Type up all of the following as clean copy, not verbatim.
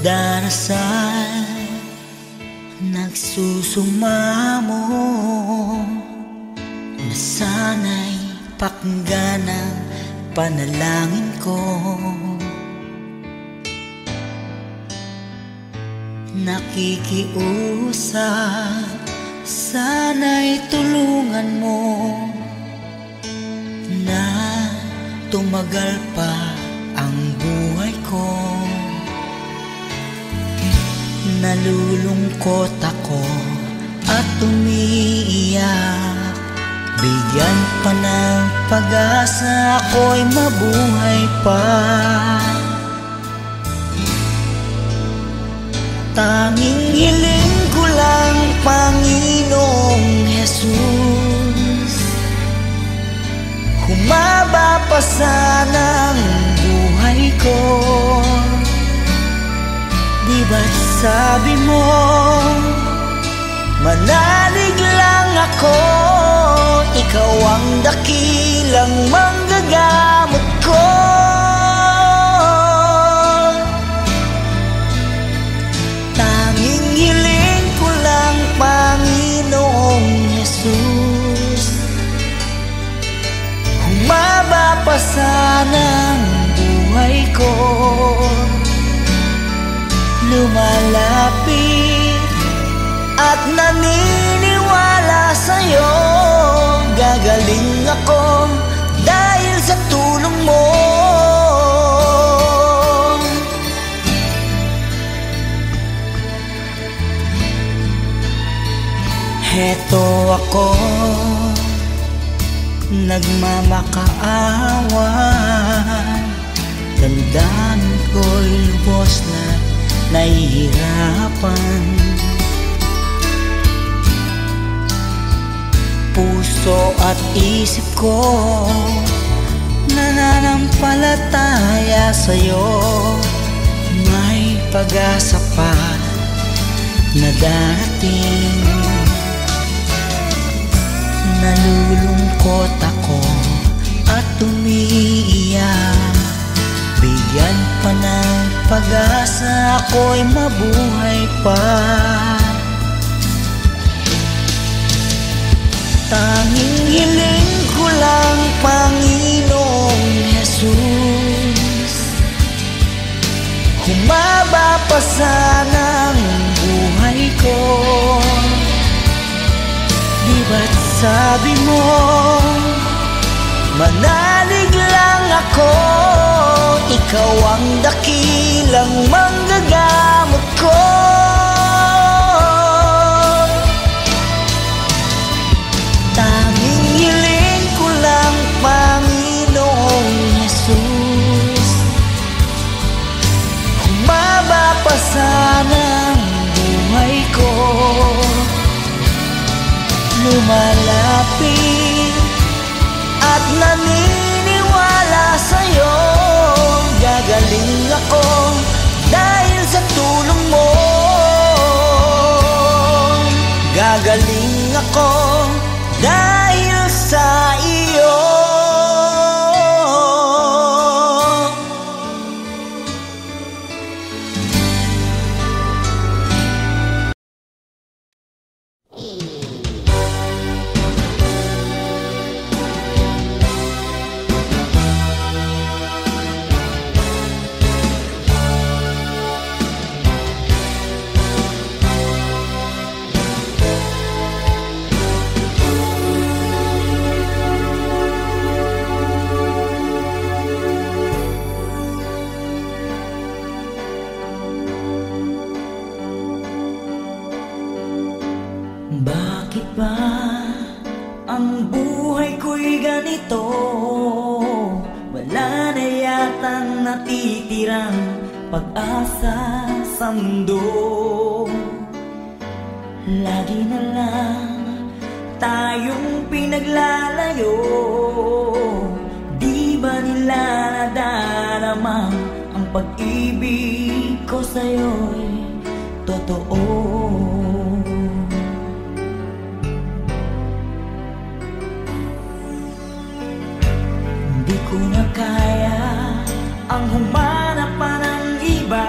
Darasal nagsusumamo na sana'y pakinggan ang panalangin ko. Nakikiusap, sana'y tulungan mo na tumagal pa ang buhay ko. Nalulungkot ako at umiiyak, bigyan pa ng pag-asa, ako'y mabuhay pa. Tanging hiling ko lang, Panginoong Jesus, humaba pa sana ang buhay ko. Di ba't sabi mo, manalig lang ako, ikaw ang dakilang manggagamot ko. Tanging hiling ko lang, Panginoong Jesus, humaba pa sana ang buhay ko. Lumalapit at naniniwala sa'yo, gagaling ako dahil sa tulong mo. Heto ako, nagmamakaawan, damdamin ko'y lubos na nahihirapan. Puso at isip ko nananampalataya sa'yo, may pag-asa pa na darating. Nalulungkot ako at umiiyak, bigyan pa ng pag-asa, ako'y mabuhay pa. Tanging hiling ko lang, Panginoong Jesus, humaba pa sana ang buhay ko. Di ba't sabi mo, manalig lang ako, ikaw ang dakilang manggagamot ko. Tanging hiling ko lang, Panginoong Jesus, humaba pa sana ang buhay ko. Lumalapit at naniniwala sa'yo, gagaling ako dahil sa tulong mo. Gagaling ako dahil sa iyo. Bakit ba ang buhay ko'y ganito? Wala na yatang natitirang pag-asa sa mundo. Lagi na lang tayong pinaglalayo. Di ba nila nadarama ang pag-ibig ko sa'yo'y totoo? Di ko na kaya ang humanap pa ng iba.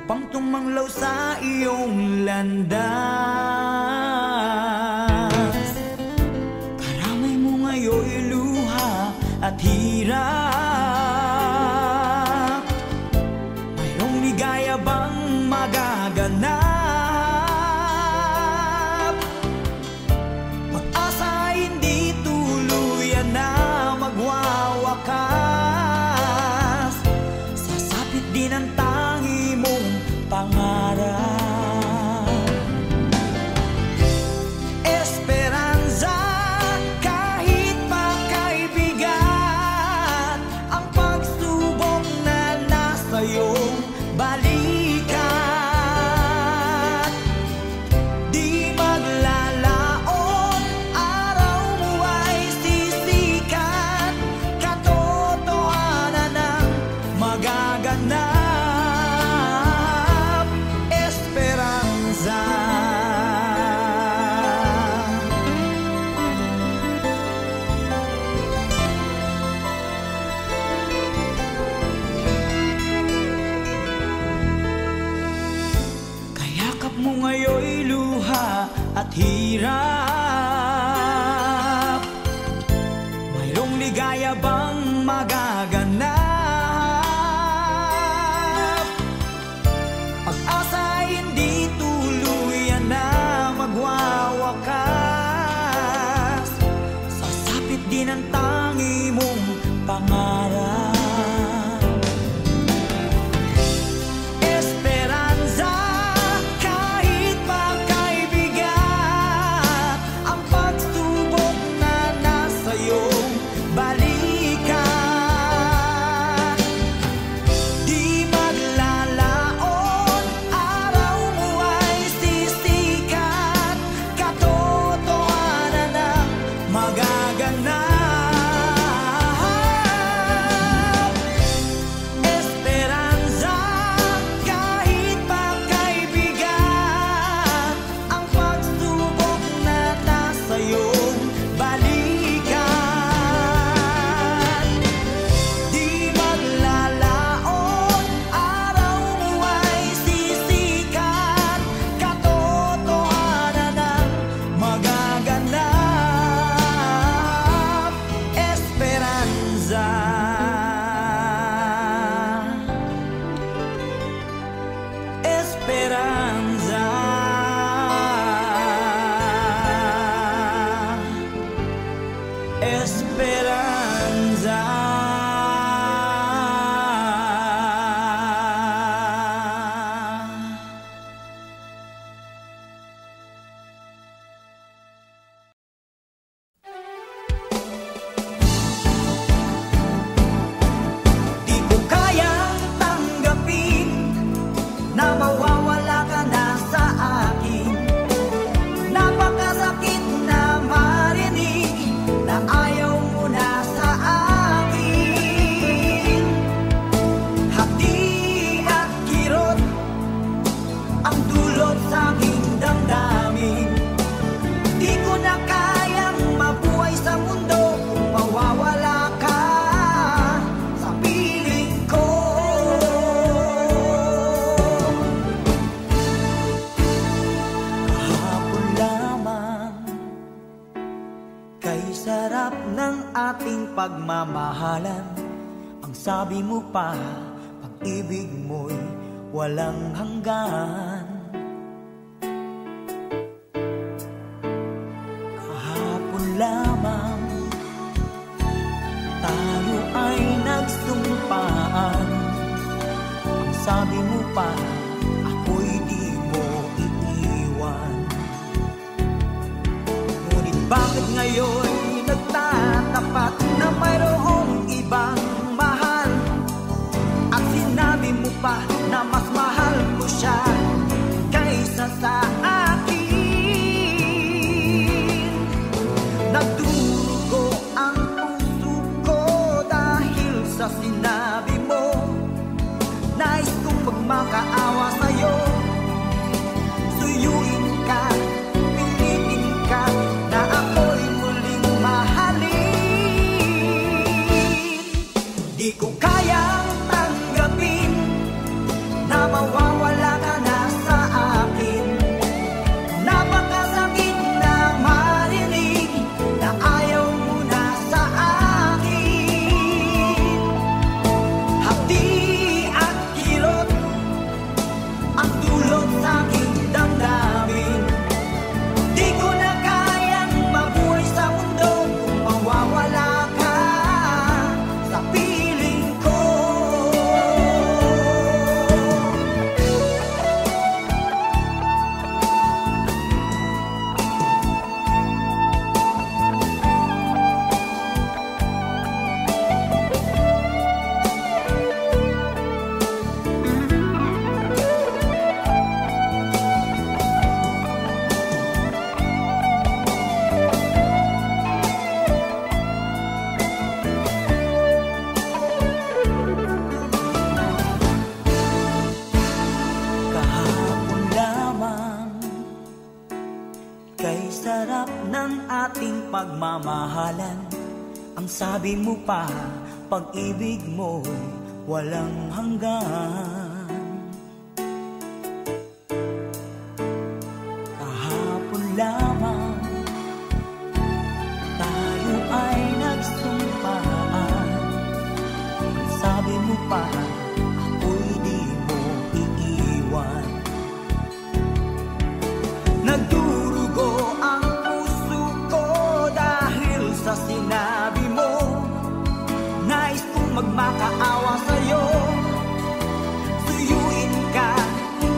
upang tumanglaw sa iyong landas. Karamay mo ngayon'y luha at hirap. Mayroong ligaya bang magaganap? Pag-asa hindi tuluyan na magwawakas. Sasapit din ang tangi mong pangarap. Esperanza, kahit makaibigat ang pagsubok na nasa iyong balikat. Di maglalaon, araw mo ay sisikat. Katotohanan ang magaganap. Esperanza. Kayakap mo ngayon'y luha at hirap. Mayroong ligaya bang magaganap? Pag-asa hindi tuluyan na magwawakas. Sasapit din ang tangi mong pangarap. Esperanza, kahit makaibigat ang pagsubok na nasa iyong balikat. Di maglalaon, araw mo ay sisikat. Katotohanan ang magaganap. Esperanza, kahit makaibigat ang pagsubok na nasa iyong balikat. Di maglalaon, araw mo ay sisikat. Katotohanan ang magaganap. Esperanza. Esperanza. Esperanza. Di ko kayang tanggapin na mawawala ka na sa akin. Napakasakit na marinig na ayaw mo na sa akin. Hati at kirot ang dulot sa aking damdamin. Di ko na kayang mabuhay sa mundo kung mawawala ka sa piling ko. Kahapon lamang kay sarap ng ating pagmamahalan. Ang sabi mo pa, pag-ibig mo'y walang hanggan. Kahapon lamang tayo ay nagsumpaan. Ang sabi mo pa, ako'y di mo iiwan. Ngunit bakit ngayon nagtatapat na mayroong ibang mahal? At sinabi mo pa na mas mahal mo siya kaysa sa akin. Nagdurugo ang puso ko dahil sa sinabi mo. Nais kong magmakaawa sa'yo. Suyuin ka, pilitin ka na ako'y muling mahalin. Di ko kayang tanggapin na mawawala ating pagmamahalan. Ang sabi mo pa, pag-ibig mo walang hanggan. Kahapon lamang tayo ay nagsumpaan. Ang sabi mo pa, ako'y di mo iiwan. Nagdurugo ang puso ko dahil sa sinabi mo. Nais kong magmakaawa sa'yo. Suyuin ka,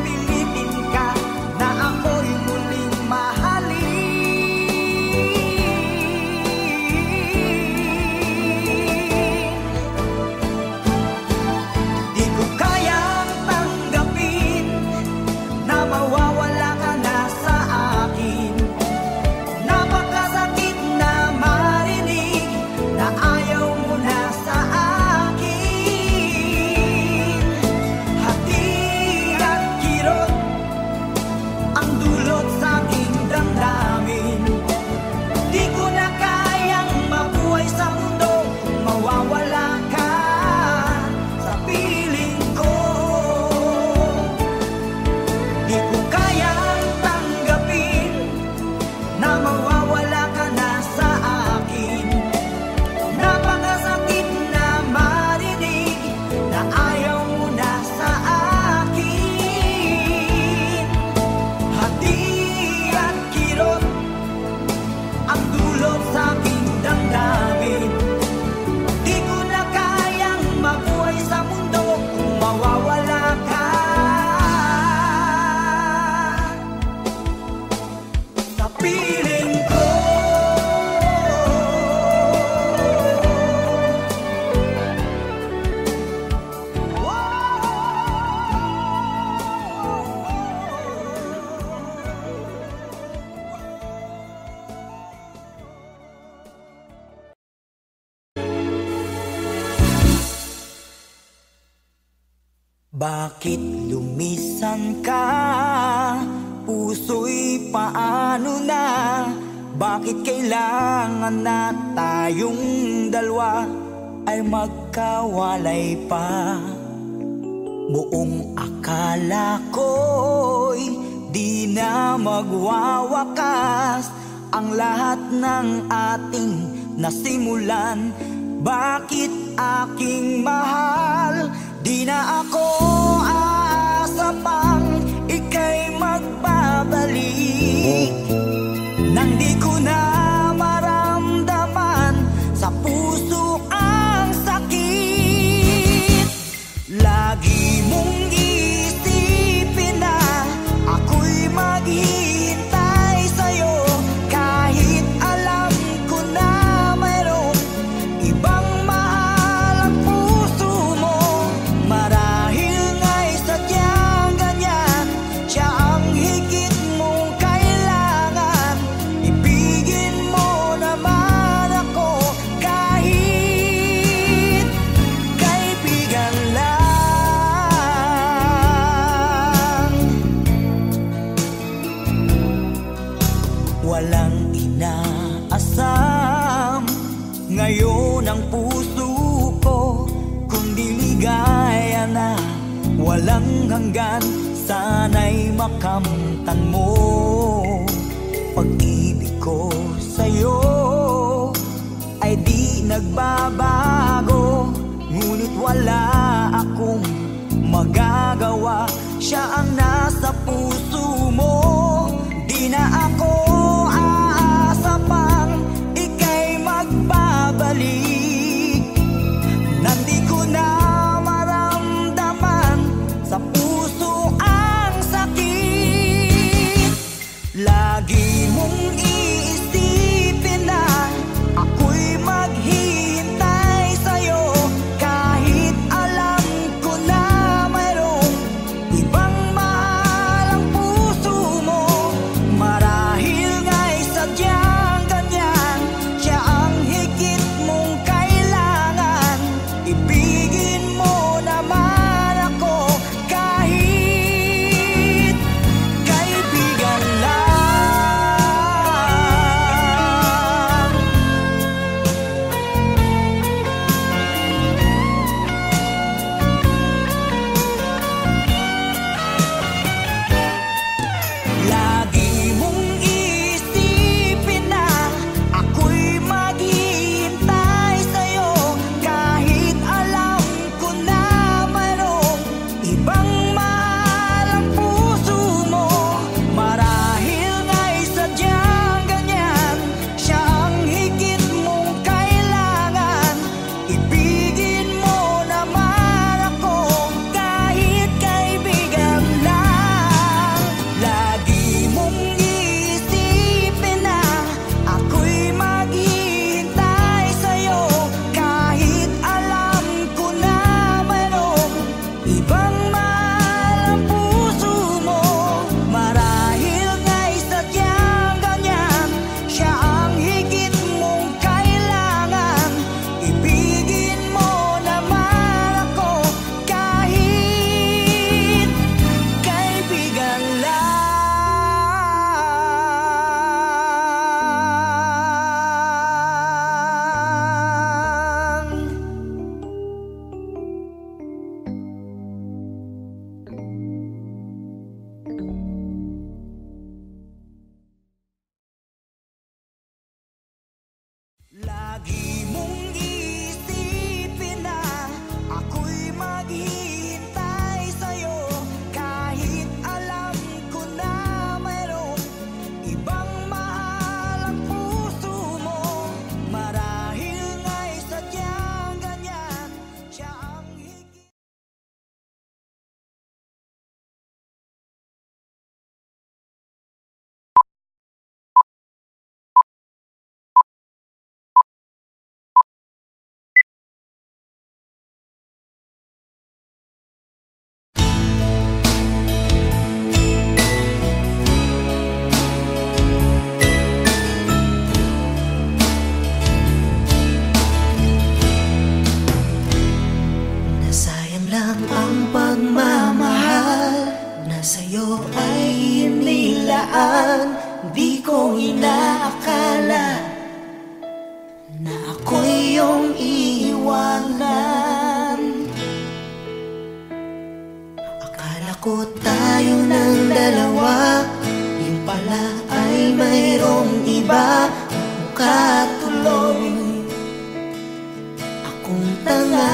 pilitin ka, na ako'y muling mahalin. Di ko kayang tanggapin na mawawala ka na sa akin. Napakasakit na marinig na ayaw mo na sa akin. Hati at kirot ang dulot sa aking damdamin. Di ko na kayang mabuhay sa mundo kung mawawala ka sa piling ko. Di ko kayang tanggapin na mawawala ka na sa akin. Napakasakit na marinig na ayaw mo na sa akin. Hati at kirot ang dulot sa aking damdamin. Di ko na kayang mabuhay sa mundo kung mawawala ka sa piling ko. Bakit lumisan ka? Puso'y paano na? Bakit kailangan na tayong dalawa ay magkawalay pa? Buong akala ko'y di na magwawakas ang lahat ng ating nasimulan. Bakit aking mahal? Di na ako aasa pang ika'y magbabalik. Nang di ko na maramdaman sa puso ang sakit. Lagi mong isipin na ako'y maghihintay sa'yo, kahit alam ko na mayroong ibang mahal ang puso mo. Marahil nga'y sadyang ganyan, siya ang higit mong kailangan. Ibigin mo naman ako kahit kaibigan lang. Walang inaasam ngayon ang puso ko, kung diligaya na walang hanggan. Sana'y makamtan mo pag-ibig ko sa'yo ay di nagbabago. Ngunit wala akong magagawa, siya ang nasa puso mo. Di na ako aasa pang ika'y magbabalik. Nandi ko na maramdaman sa puso ang sakit. Lagi mong iisipin na ako'y maghihintay sa'yo, kahit alam ko na mayroong ibang mahal ibang mahal ang puso mo. Marahil nga'y sadyang ganyan, siya ang higit mong kailangan. Ibigin mo naman ako kahit kaibigan lang. Lagi mong isipin na ako'y maghihintay sa'yo, kahit alam ko na mayroong ibang mahal ang puso mo. Marahil nga'y sadyang ganyan, siya ang higit. Nasayang lang ang pagmamahal na sa'yo ay inilaan. Di ko inaakala na ako'y iyong iiwanan. Akala ko tayo ng dalawa, yung pala ay mayroong iba. Mukha tuloy akong tanga.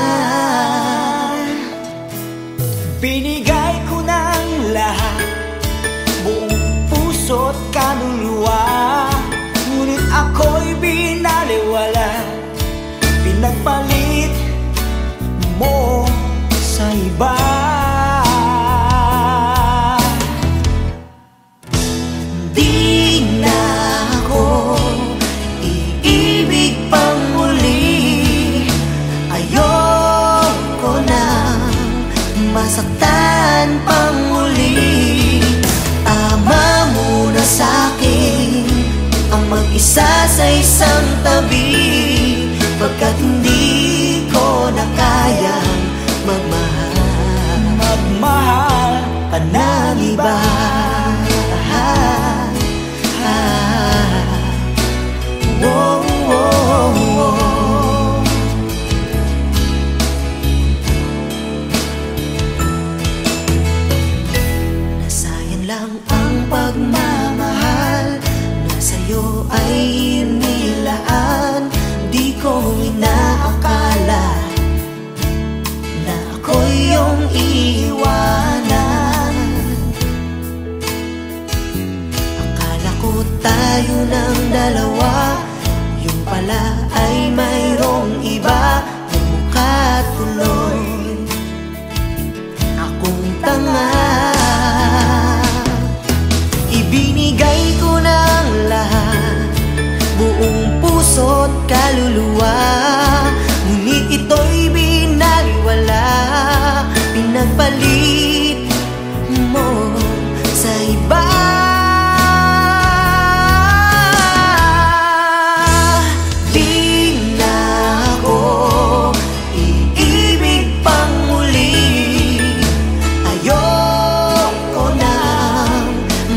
Binigay ko ng lahat, buong puso't kaluluwa. Ngunit ako'y binaliwala, pinagpalit mo sa iba. Di na ako iibig pang muli. Ayoko na masaktan pang muli. Tama muna sa'kin ang mag-isa sa isang tabi, pagkat hindi ko na kayang magmahal pa ng iba. Whoa, whoa, whoa. Nasayang lang ang pagmamahal na sa'yo ay inilaan. Di ko inaakala na ako'y iyong iiwanan. Akala ko tayo ng dalawa, yung pala ay mayroong iba. Yung mukha tuloy akong tanga. Ibinigay ko ng lahat, buong puso't kaluluwa. Ngunit ito'y binaliwala, pinagpalit mo sa iba. Di na ako iibig pang muli. Ayoko na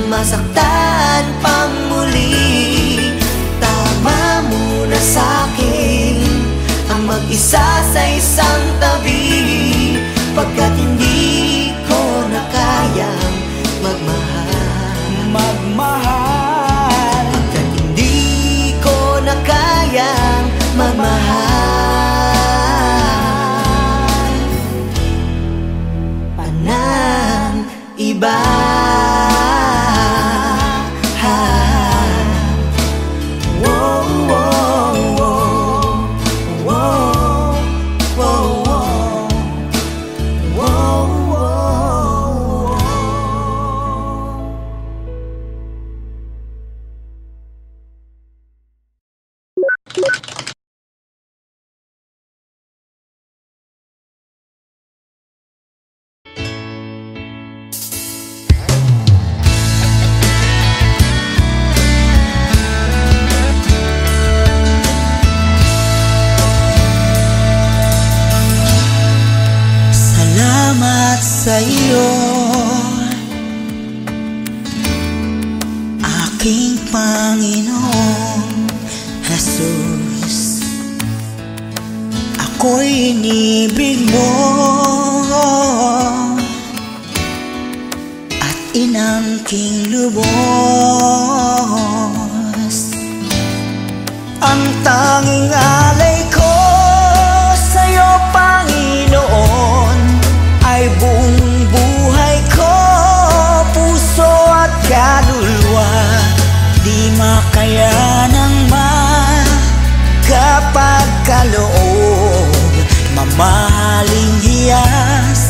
masaktan pang muli. Tama muna sa'kin ang mag-isa sa isang tabi, pagkat hindi ko na kayang magmahal. Pagkat hindi ko na kayang magmahal pa ng iba. iyo, aking Panginoong Jesus. Ako'y inibig mo at inangking lubos. Ang tanging alay ko sa'yo, Panginoon, ay buong buhay ko, puso at kaluluwa. Di makaya ng magkapagkaloob, mamahaling hiyas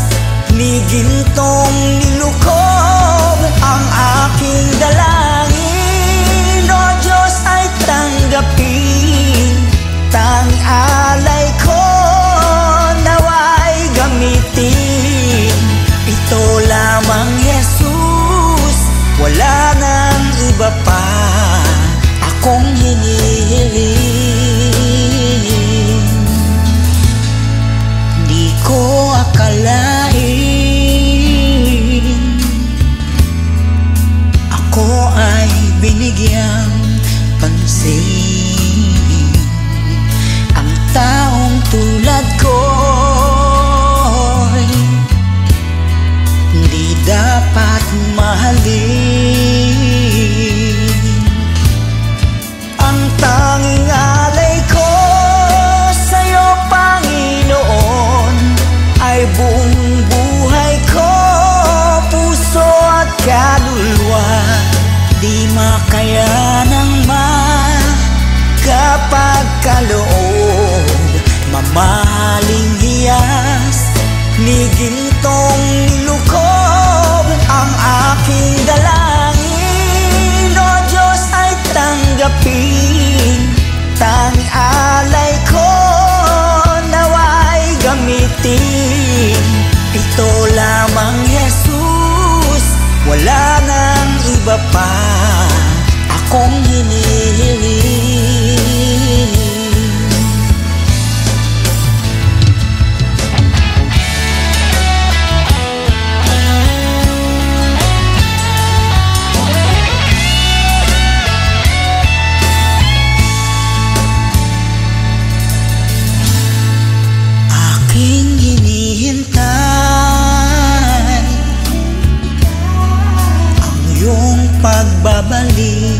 ni gintong nilukob. Ang aking dalangin, O Diyos, ay tanggapin. Tanging alay ko nawa'y gamitin. Ito lamang, Jesus, wala nang iba pa akong hinihiling. Di ko akalain ako ay binigyang pansin. Ang taong tulad ko'y di dapat mahalin. Ang tanging alay ko sa'yo, Panginoon, ay buong buhay ko, puso at kaluluwa. Di makaya ng magkapagkaloob, mamahaling hiyas ni gintong nilukob. Ang aking dalangin, O Diyos, ay tanggapin. Tanging alay ko nawa'y gamitin. Ito lamang, Jesus, wala nang iba pa akong hinihiling. Aking hinihintay ang iyong pagbabalik,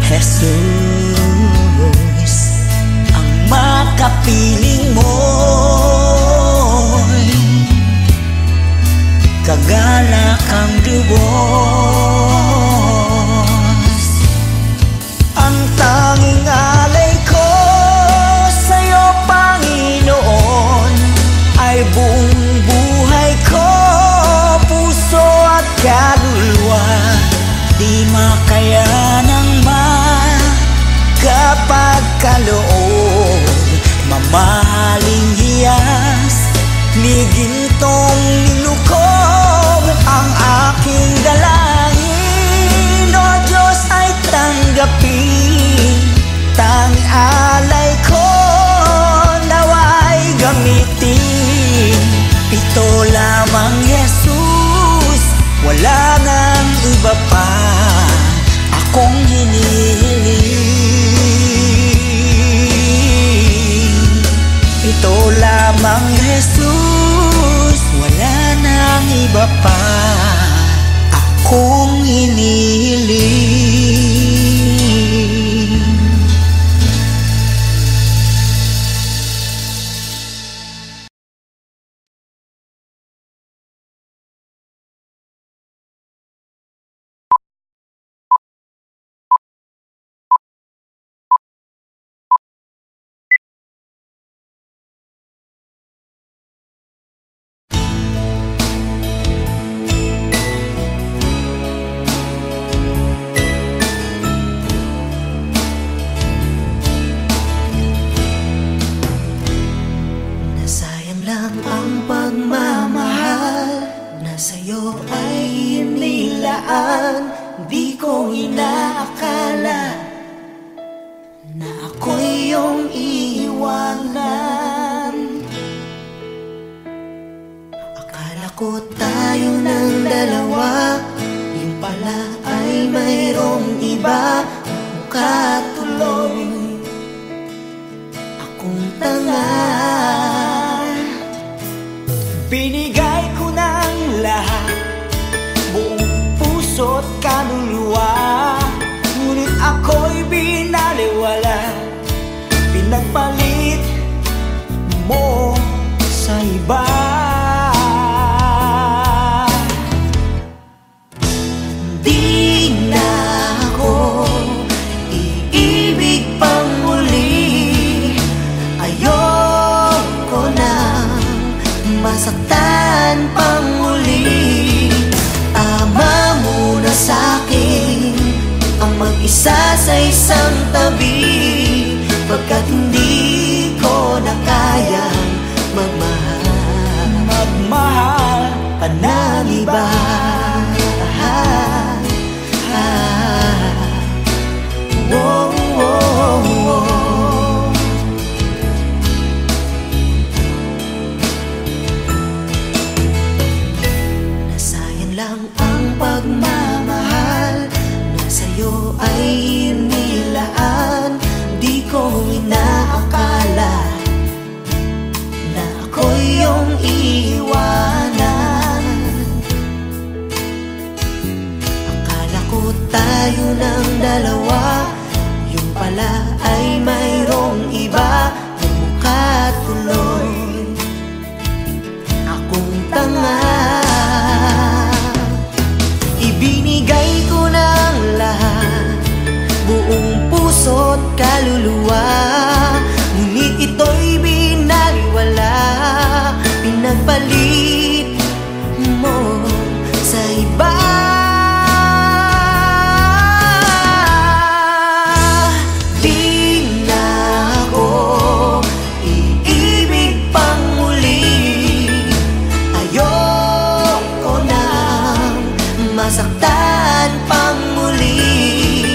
Jesus. Ang makapiling mo'y kagalakang lubos. Ang tanging alay ko sa'yo, Panginoon, ay buong buhay ko, puso at kaluluwa. Di makaya ng magkapagkaloob, mamahaling hiyas ni gintong nilukob. Ang aking dalangin, O Diyos, ay tanggapin. Tanging alay ko nawa'y gamitin. Ito lamang, Jesus, wala nang iba pa akong hinihiling. Ito lamang, Jesus, wala nang iba pa akong hinihiling. Di ko inaakala na ako'y iyong iiwanan. Akala ko tayo ng dalawa, yung pala ay mayroong iba. Mukha tuloy akong tanga. Binigay ko ng lahat, buong puso't kaluluwa, ngunit ako'y binaliwala. Pinagpalit mo sa iba. Di na ako iibig pang muli. Ayoko na masaktan pang muli. Tama muna sa'kin ang mag-isa sa isang tabi, pagkat hindi ko na kayang magmahal pa ng iba. Nasayang lang ang pagmamahal na sa'yo ay inilaan. Di ko inaakala na ako'y iyong iiwanan. Akala ko tayo ng dalawa, yung pala ay mayroong iba. Yung mukha tuloy akong tanga. Ibinigay ko ng lahat, buong puso't kaluluwa, ngunit ito'y binaliwala. Pinagpalit mo sa iba. Di na ako iibig pang muli. Ayoko na masaktan pang muli.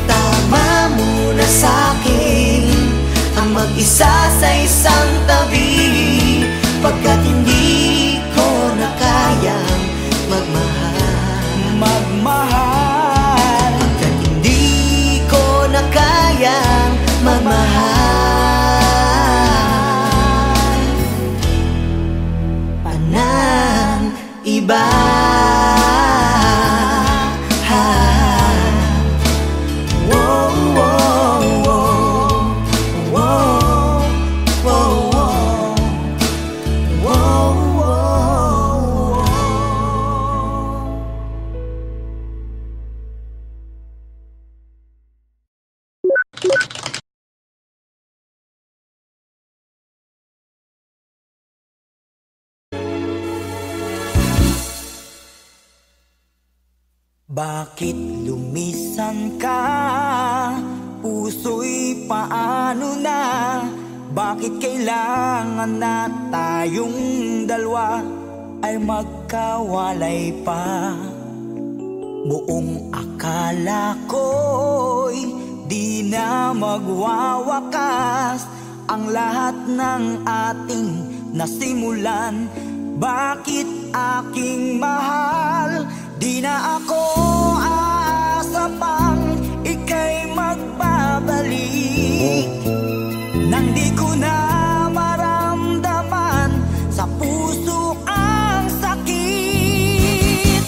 Tama muna sa'kin ang mag-isa sa isang tabi, pagkat hindi ko na kayang magmahal. Pagkat hindi ko na kayang magmahal pa ng iba. Bakit lumisan ka? Puso'y paano na? Bakit kailangan na tayong dalawa ay magkawalay pa? Buong akala ko'y di na magwawakas ang lahat ng ating nasimulan. Bakit aking mahal? Di na ako aasa pang ika'y magbabalik, nang di ko na maramdaman sa puso ang sakit.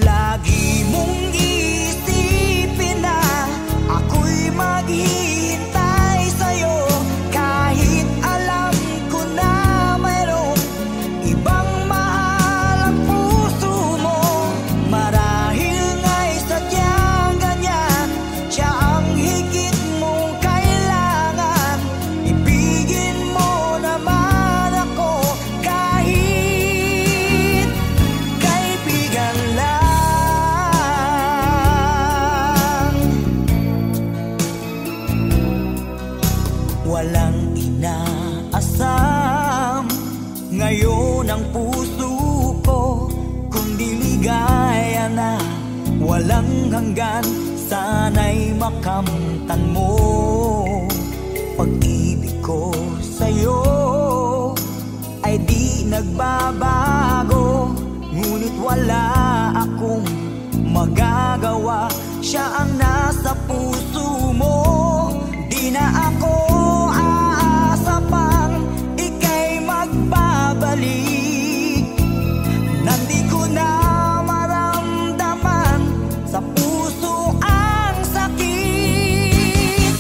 Lagi mong isipin na ako'y maghihintay sa'yo, kahit alam ko na mayroong ibang mahal ang puso mo. Marahil nga'y sadyang ganyan, siya ang higit mong kailangan. Ibigin mo naman ako kahit kaibigan lang. Walang inaasam ngayon ang puso ko, kundi ligaya na walang hanggan. Sana'y makamtan mo pag-ibig ko sa'yo ay di nagbabago. wala akong magagawa. Siya ang nasa puso mo. Di na ako aasa pang ika'y magbabalik. Nandi ko na maramdaman sa puso ang sakit.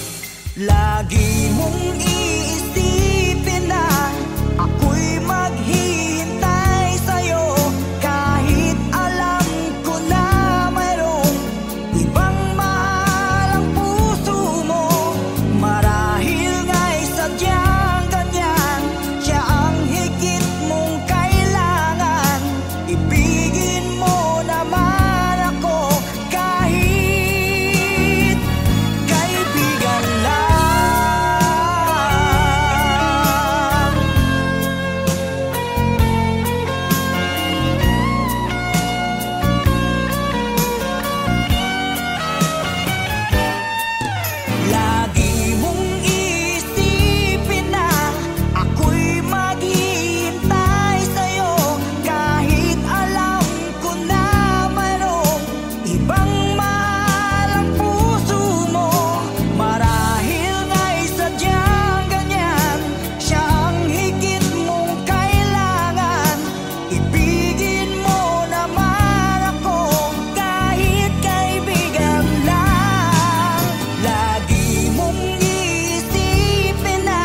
Lagi mong iisipin na ako'y maghihintay sa'yo, kahit alam ko na mayroong ibang mahal ang puso mo. Marahil nga'y sadyang ganyan, siya ang higit mong kailangan. Ibigin mo naman ako kahit kaibigan lang. Lagi mong iisipin na ako'y maghihintay sa'yo, kahit alam ko na mayroong ibang mahal ang puso mo. Marahil nga'y sadyang ganyan, siya ang higit mong kailangan. Ibigin mo naman ako kahit kaibigan lang. Lagi mong iisipin na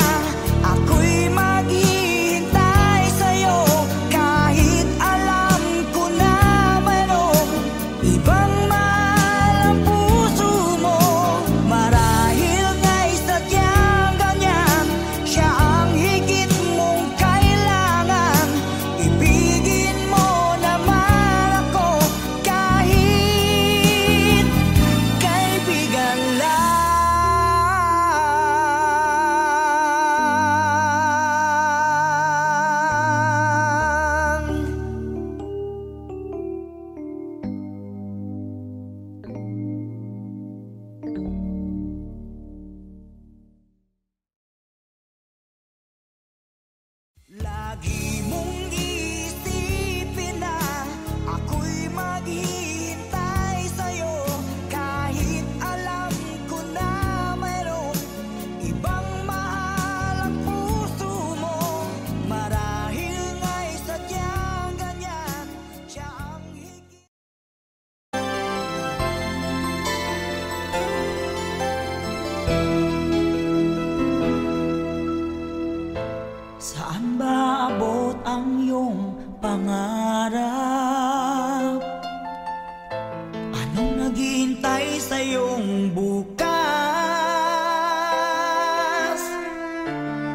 ako'y maghihintay sa'yo, kahit alam ko na mayroong ibang mahal ang puso mo. Marahil nga'y sadyang ganyan, siya ang higit mong kailangan. Ibigin mo naman ako kahit kaibigan lang. Lagi mong iisipin na ako'y maghihintay sa'yo, kahit alam ko na mayroong ibang mahal ang puso mo. Marahil nga'y sadyang ganyan, siya ang higit. Saan ba abot ang iyong pangarap? Anong naghihintay sa iyong bukas?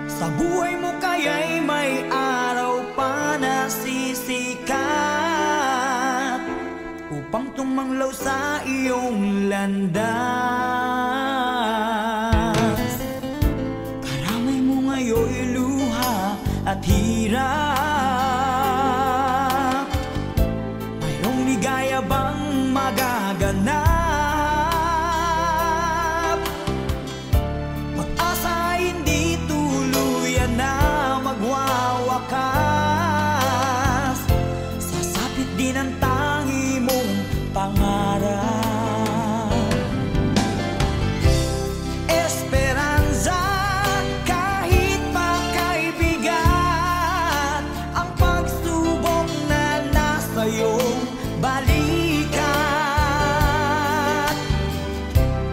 Sa buhay mo kaya'y may araw pa na sisikat upang tumanglaw sa iyong landas. Karamay mo ngayon'y luha at hirap. Mayroong ligaya bang magaganap? Pag-asa hindi tuluyan na magwawakas. Sasapit din ang tangi mong pangarap. Esperanza, kahit makaibigat ang pagsubok na nasa iyong balikat.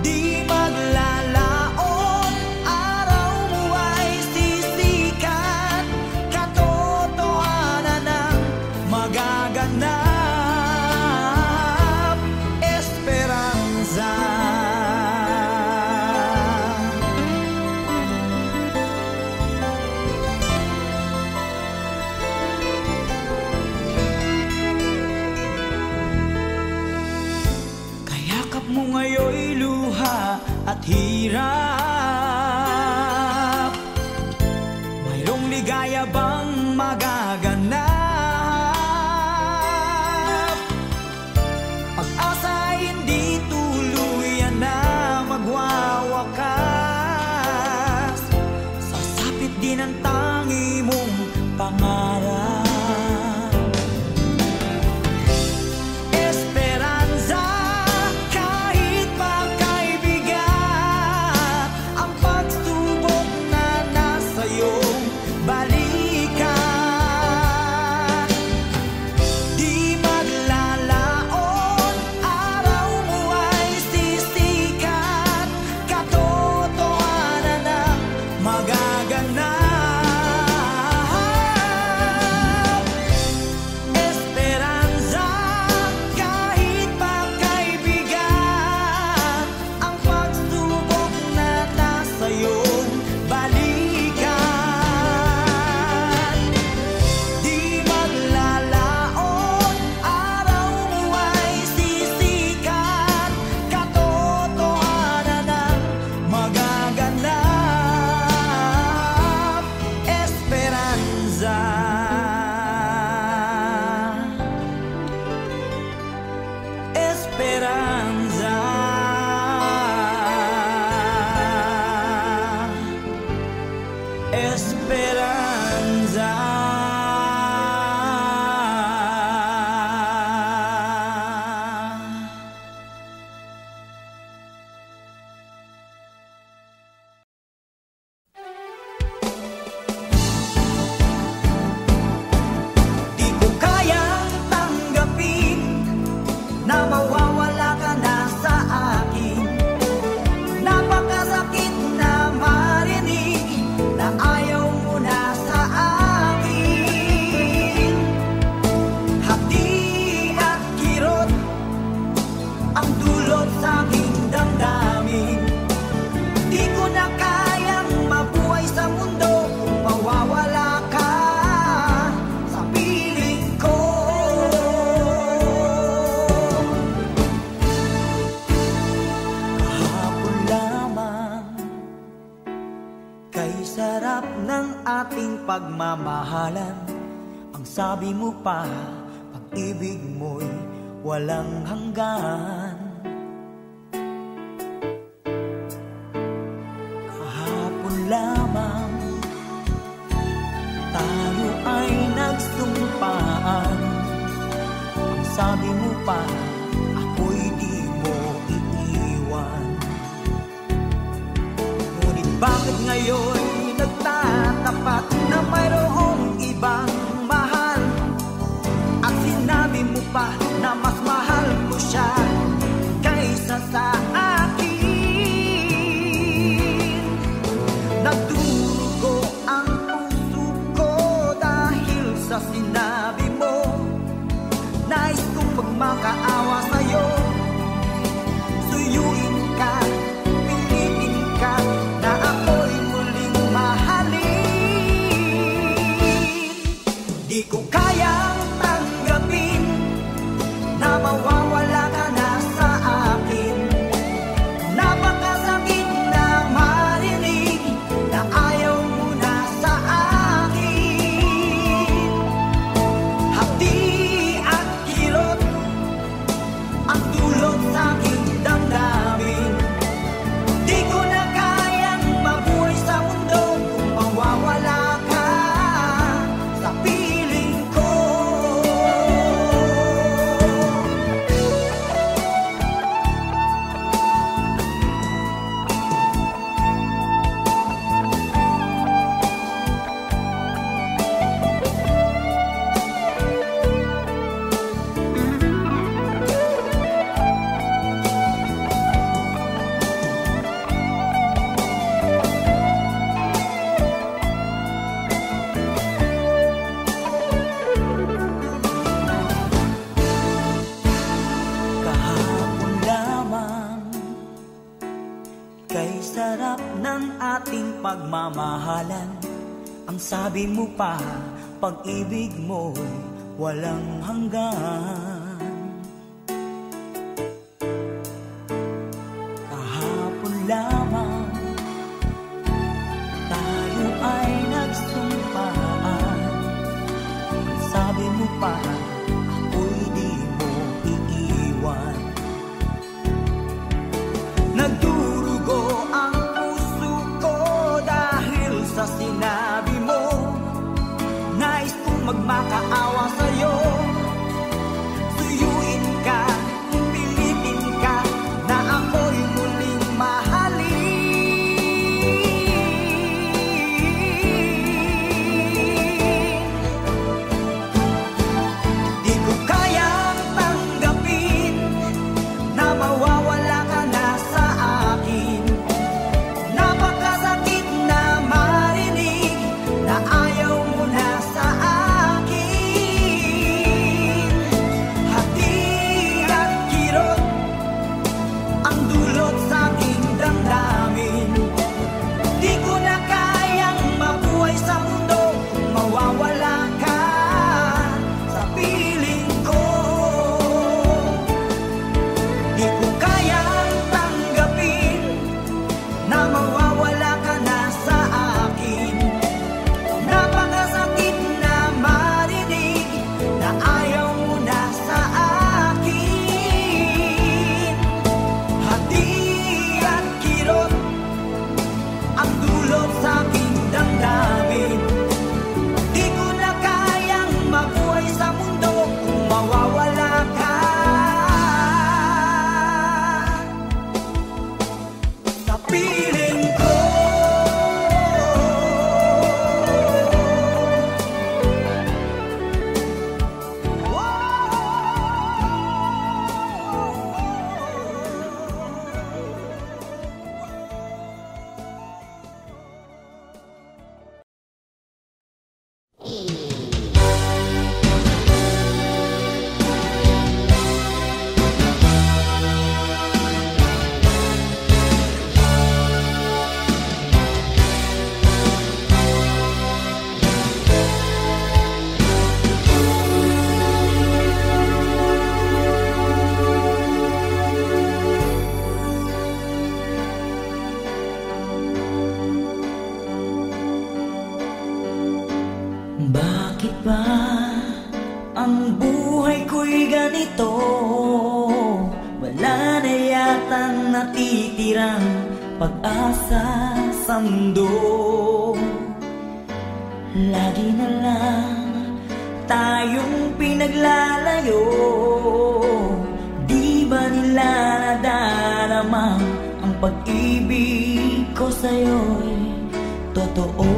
Di maglalaon, araw mo ay sisikat. Katotohanan ang magaganap. Esperanza. Kayakap mo ngayon'y luha at hirap. Mayroong ligaya bang magaganap? Pag-asa hindi tuluyan na magwawakas. Sasapit din ang tangi mong pangarap. pagmamahalan. Ang sabi mo pa, pag-ibig mo'y walang hanggan. Kahapon lamang tayo ay nagsumpaan. Ang sabi mo pa, ako'y di mo iiwan. Ngunit bakit ngayon nagtatapat na mayroong ibang mahal? At sinabi mo pa na mas mahal mo siya kaysa sa akin. Nagdurugo ang puso ko dahil sa sinabi mo. Nais kong magmakaawa sa'yo, suyuin ka, pilitin ka, na ako'y muling mahalin. Di ko kayang tanggapin na mawawala ka na sa akin. Napakasakit na marinig na ayaw mo na sa akin. Hapdi at kirot ang dulot sa aking damdamin. Di ko na kayang mabuhay sa mundo kung mawawala ka sa piling ko. Kahapon lamang, kay sarap ng ating pagmamahalan. Ang sabi mo pa, pag-ibig mo'y walang hanggan. Kahapon lamang tayo ay nagsumpaan. Ang sabi mo pa, ako'y di mo iiwan. Nagdurugo ang puso ko dahil sa sinabi mo. Nais kong magmakaawa sa'yo, natitirang pag-asa sa mundo. Lagi na lang tayong pinaglalayo. Di ba nila nadarama ang pag-ibig ko sa'yo'y totoo?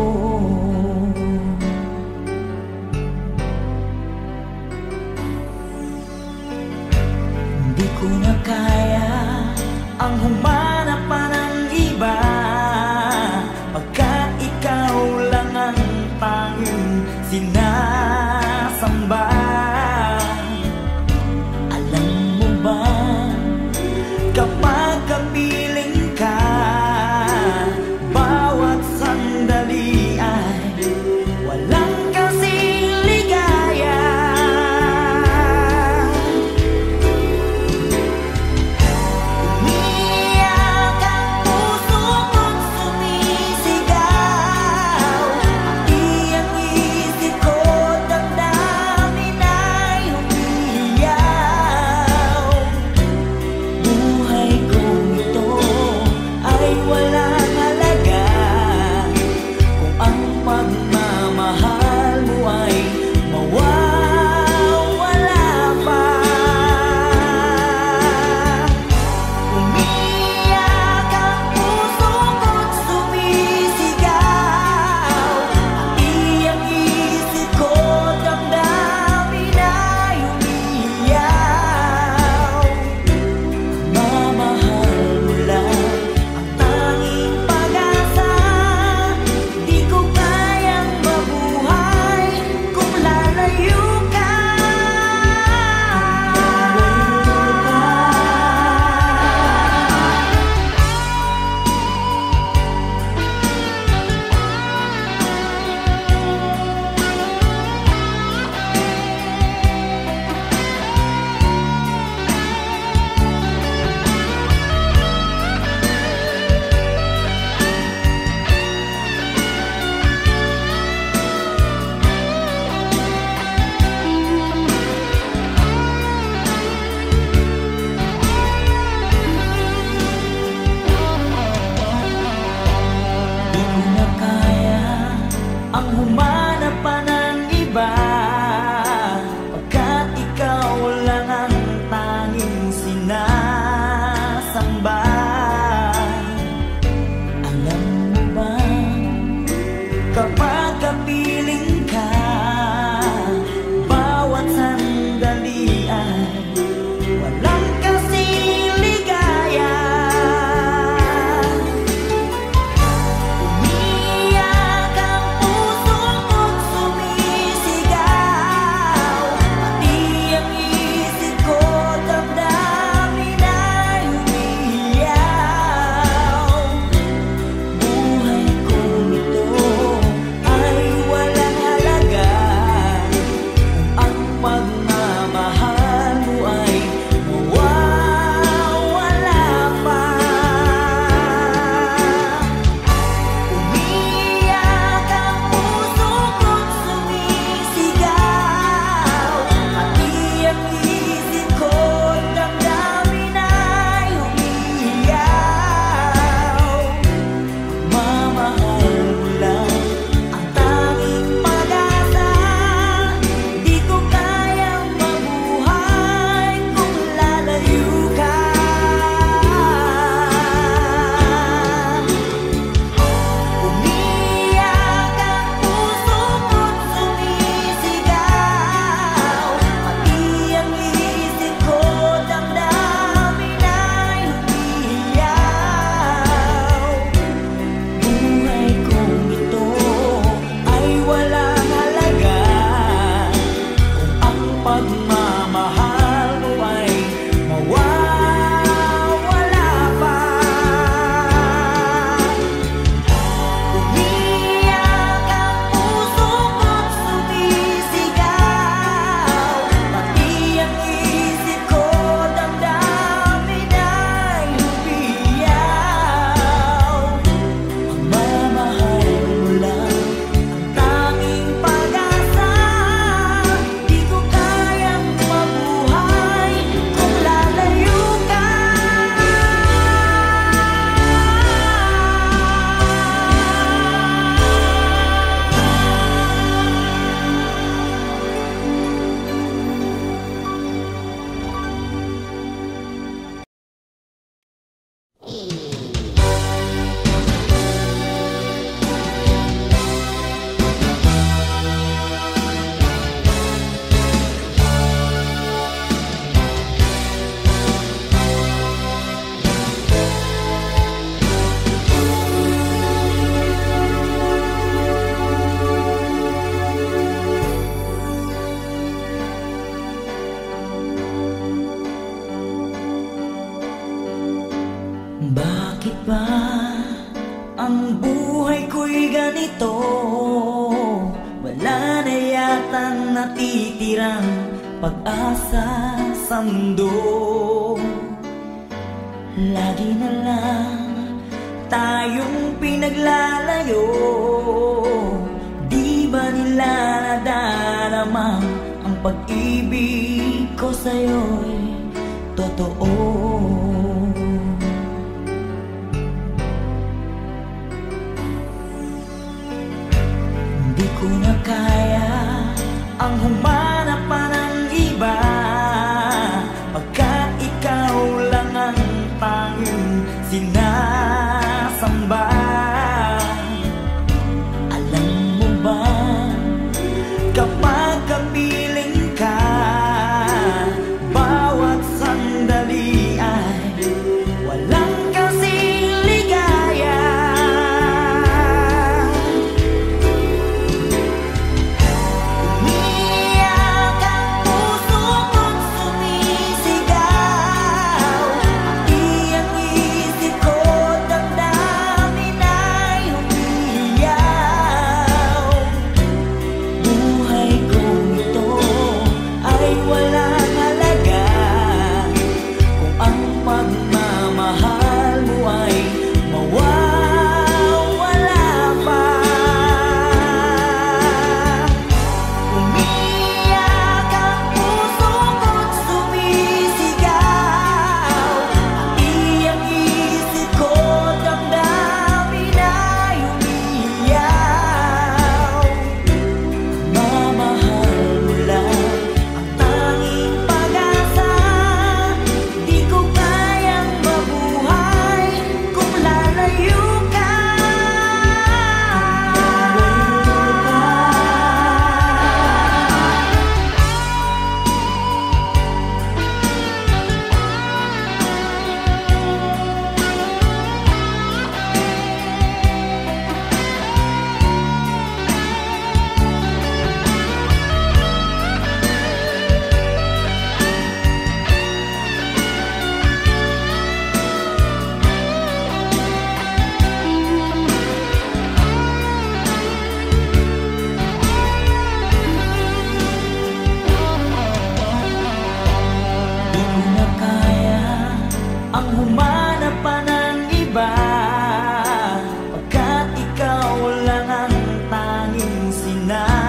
Di ko na kaya ang humanap pa ng iba, pagkat ikaw lang ang tanging sinasamba. Alam mo ba, kapag kapiling ka, bawat sandali ay walang kasing ligaya. Umiiyak ang puso Bakit ba ang buhay ko'y ganito? Wala na yatang natitirang pag-asa sa mundo. Lagi na lang tayong pinaglalayo. Di ba nila nadarama ang pag-ibig ko sa'yo'y totoo? Di ko na kaya ang humanap pa ng iba, pagkat ikaw lang ang tanging sinasamba. Alam mo ba, kapag kapiling ka, bawat sandali ay walang kasing ligaya. Umiiyak ang puso ko't sumisigaw, pati ang isip ko, damdamin ay umiiyaw. Buhay kong ito ay walang halaga kung ang pagmamahal mo ay mawawala pa. Umiiyak ang puso ko't sumisigaw, pati ang isip ko, damdamin ay umiiyaw. Mamahal mo lang ang tanging pag-asa. Di ko kayang mabuhay kung lalayo ka. Di ko na kaya ang humanap pa ng iba, pagkat ikaw lang ang tanging sinasamba.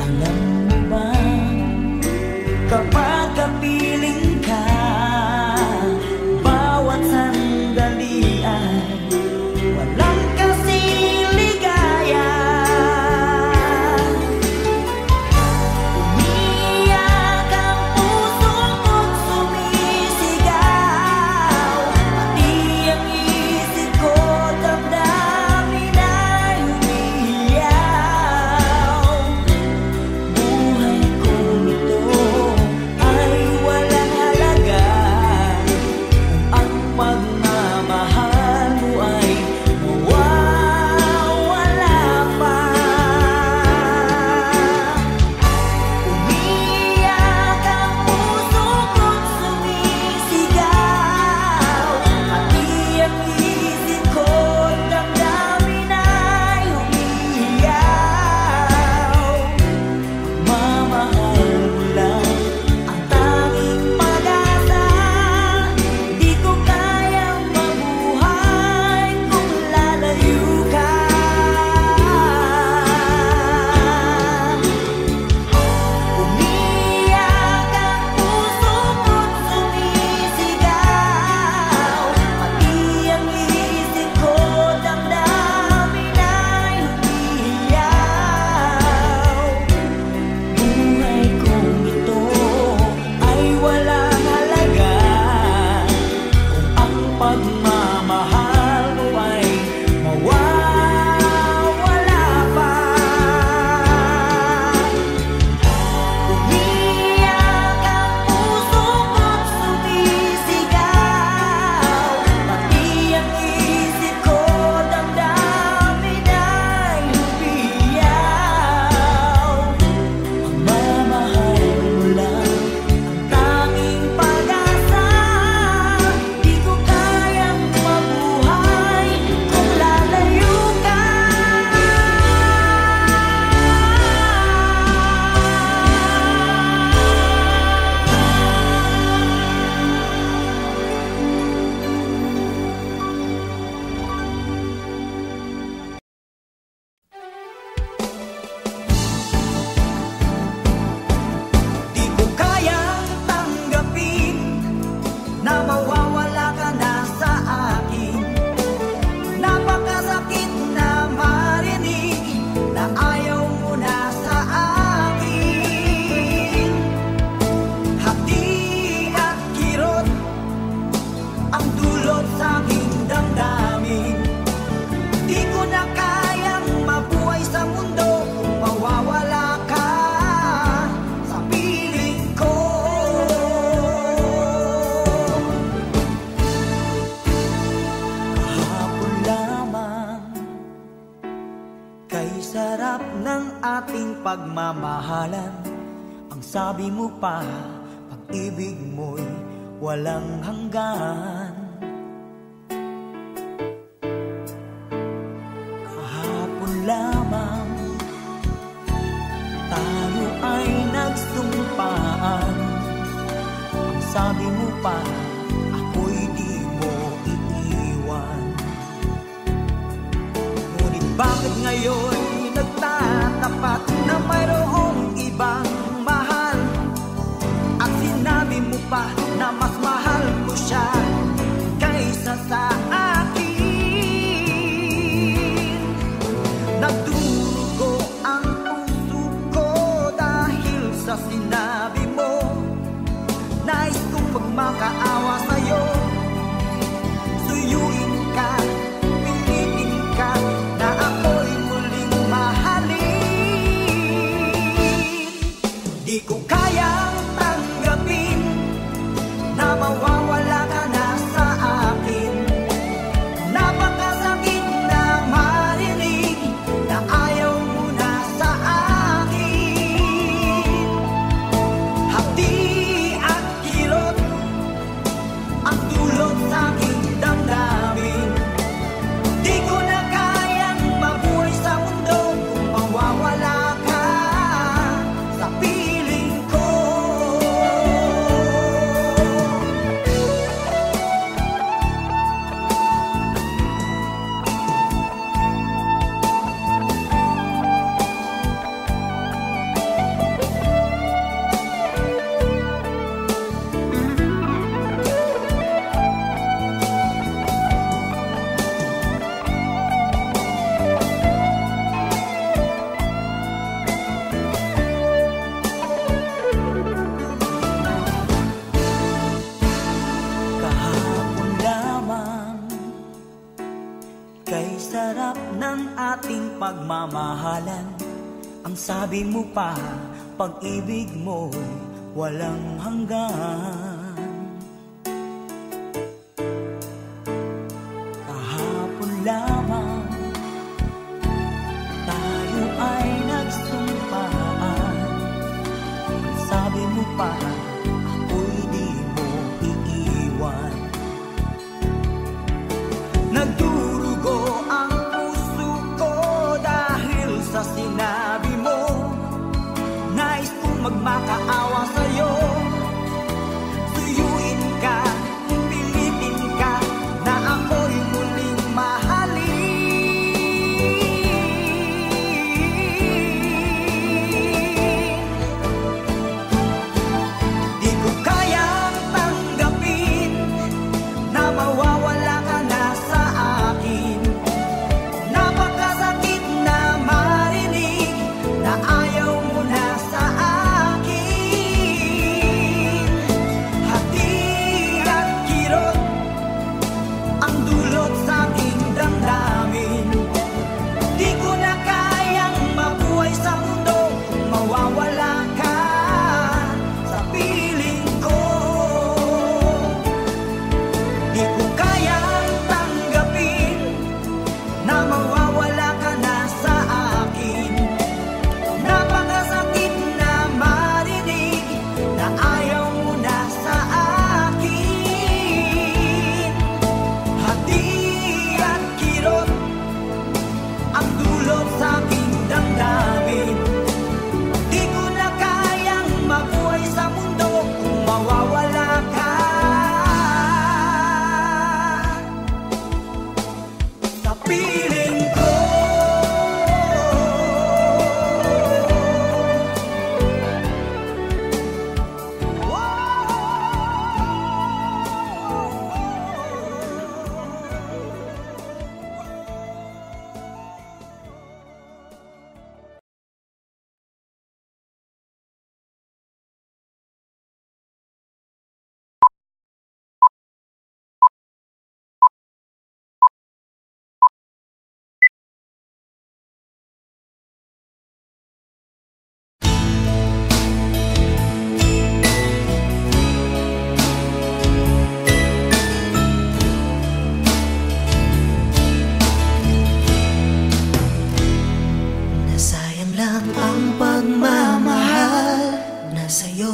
Alam mo ba, kapag kapiling ka, bawat sandali ay walang kasing ligaya. Umiiyak ang puso ko't sumisigaw, pati ang isip ko, damdamin ay umiiyaw. Buhay kong ito pagmamahalan. Ang sabi mo pa, pag-ibig mo'y walang hanggan. Kahapon lamang tayo ay nagsumpaan. Ang sabi mo pa, ako'y di mo iiwan. Ngunit bakit ngayon nagtatapat na mayroong ibang mahal? At sinabi mo pa na mas mahal mo siya kaysa sa akin. Nagdurugo ang puso ko dahil sa sinabi mo. Nais kong magmakaawa sa'yo, suyuin ka, pilitin ka, na ako'y muling mahalin. Di ko kayang tanggapin na mawawala ka na sa akin. Napakasakit na marinig na ayaw mo na sa akin. Hapdi at kirot ang dulot sa aking damdamin. Di ko na kayang mabuhay sa mundo kung mawawala ka sa piling ko. Kahapon lamang kay sarap ng ating pagmamahalan. Ang sabi mo pa, pag-ibig mo'y walang hanggan. Kahapon lamang tayo ay nagsumpaan. Ang sabi mo pa, ako'y di mo iiwan. Nagdurugo ang puso ko dahil sa sinabi mo. Nais kong magmakaawa sa'yo, suyuin ka, pilitin ka, na ako'y muling mahalin. Di ko kayang tanggapin na mawawala ka na sa akin. Napakasakit na marinig na ayaw mo na sa akin.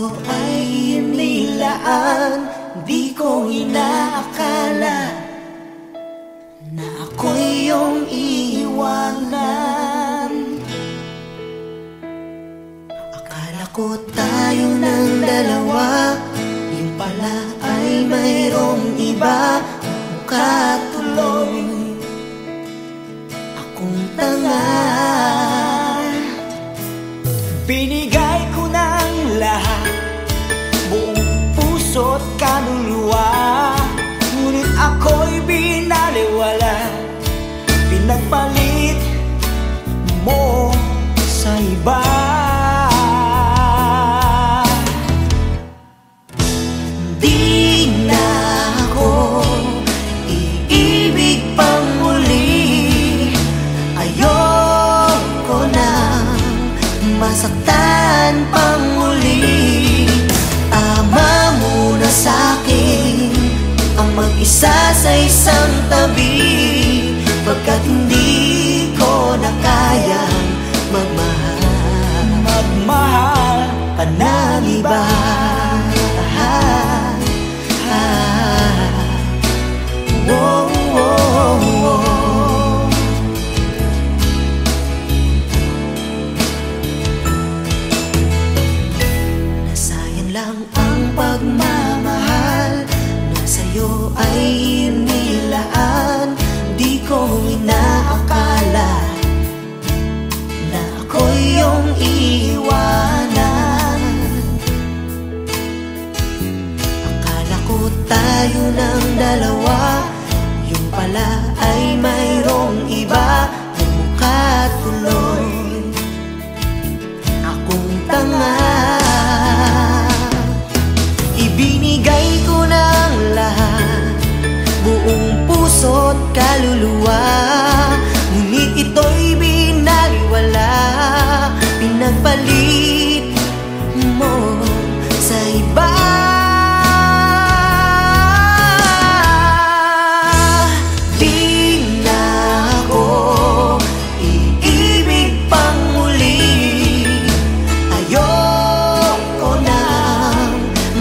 sa'yo ay nilaan. Di ko inaakala na ako'y iyong iiwanan. Akala ko tayo ng dalawa, yung pala ay mayroong iba. Mukha tuloy akong tanga. Binigay ko ng lahat, buong puso't kaluluwa, ngunit ako'y binaliwala. Pinagpalit mo sa iba. Di na ako iibig pang muli. Ayoko na masaktan pang muli. Tama muna sa'kin ang mag-isa sa isang tabi, pagkat hindi ko na kayang magmahal pa ng iba. Whoa, whoa, whoa. Nasayang lang ang pagmamahal na sa'yo ay inilaan. Di ko inaakala na ako'y iyong iiwanan. Akala ko tayo ng dalawa, yung pala ay mayroong iba. Yung mukha tuloy akong tanga. Ibinigay ko ng lahat, buong puso't kaluluwa, ngunit ito'y binaliwala. Pinagpalit mo sa iba. Di na ako iibig pang muli. Ayoko na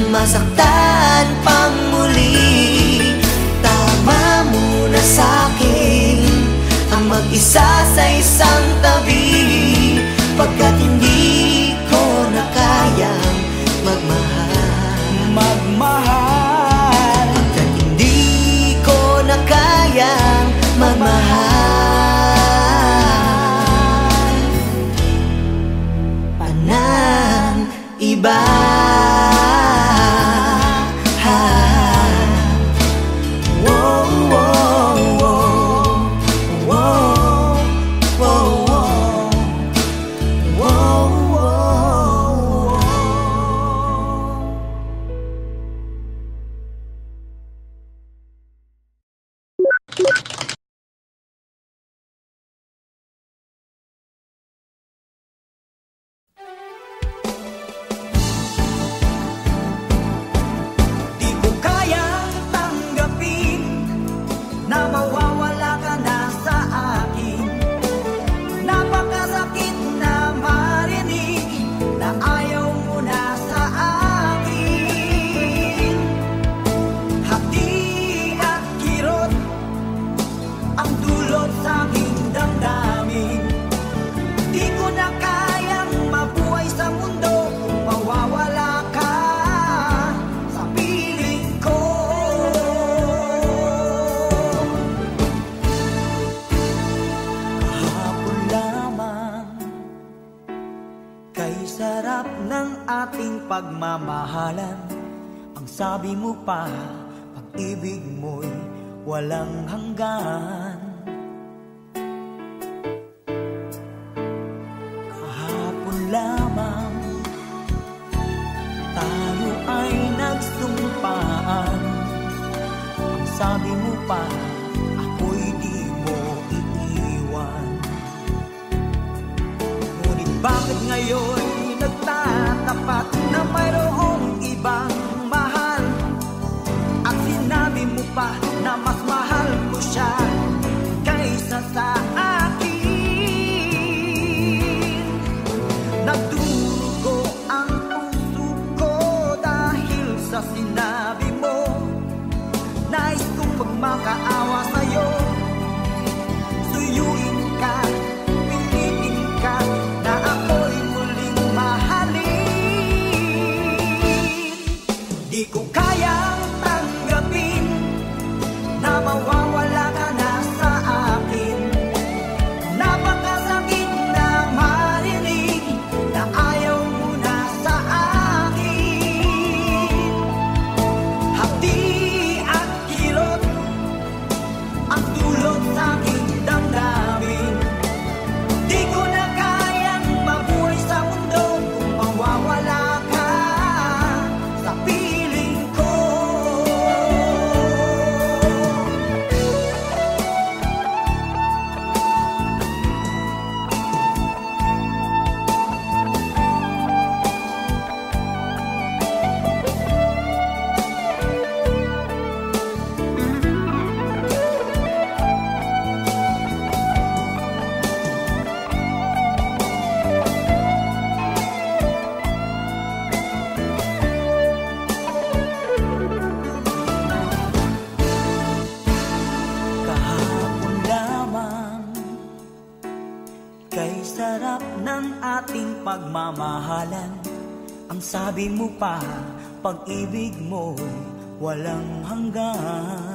masaktan pang muli. Tama muna sa'kin ang mag-isa sa isang tabi, pagkat hindi ko na kayang magmahal. Pagkat hindi ko na kayang magmahal pa ng iba. Whoa, whoa, whoa. Whoa, whoa, whoa. Whoa, whoa, whoa. Di ko kayang tanggapin na mawawala ka na sa akin. Napakasakit na marinig na ayaw mo na sa akin. Hati at kirot ang dulot sa aking damdamin. Di ko na kayang mabuhay sa mundo kung mawawala ka sa piling ko. Kahapon lamang kay sarap ng ating pagmamahalan. Ang sabi mo pa, pag-ibig mo'y walang hanggan. Kahapon lamang tayo ay nagsumpaan. Ang sabi mo pa, ako'y di mo iiwan. Ngunit bakit ngayon nagtatapat na mayroong ibang mahal? At sinabi mo pa na mas mahal mo siya kaysa sa akin. Nagdurugo ang puso ko sa sinabi mo. Nais kong magmakaawa sa'yo, suyuin ka, pilitin ka, na ako'y muling mahalin. Di ko kayang tanggapin na mawawala ka na sa akin. Napakasakit na marinig na ayaw mo na sa akin. Hapdi at kirot ang dulot sa aking damdamin. Di ko na kayang mabuhay sa mundo kung mawawala ka sa piling ko. Kahapon lamang kay sarap ng ating pagmamahalan. Ang sabi mo pa, pag-ibig mo'y walang hanggan.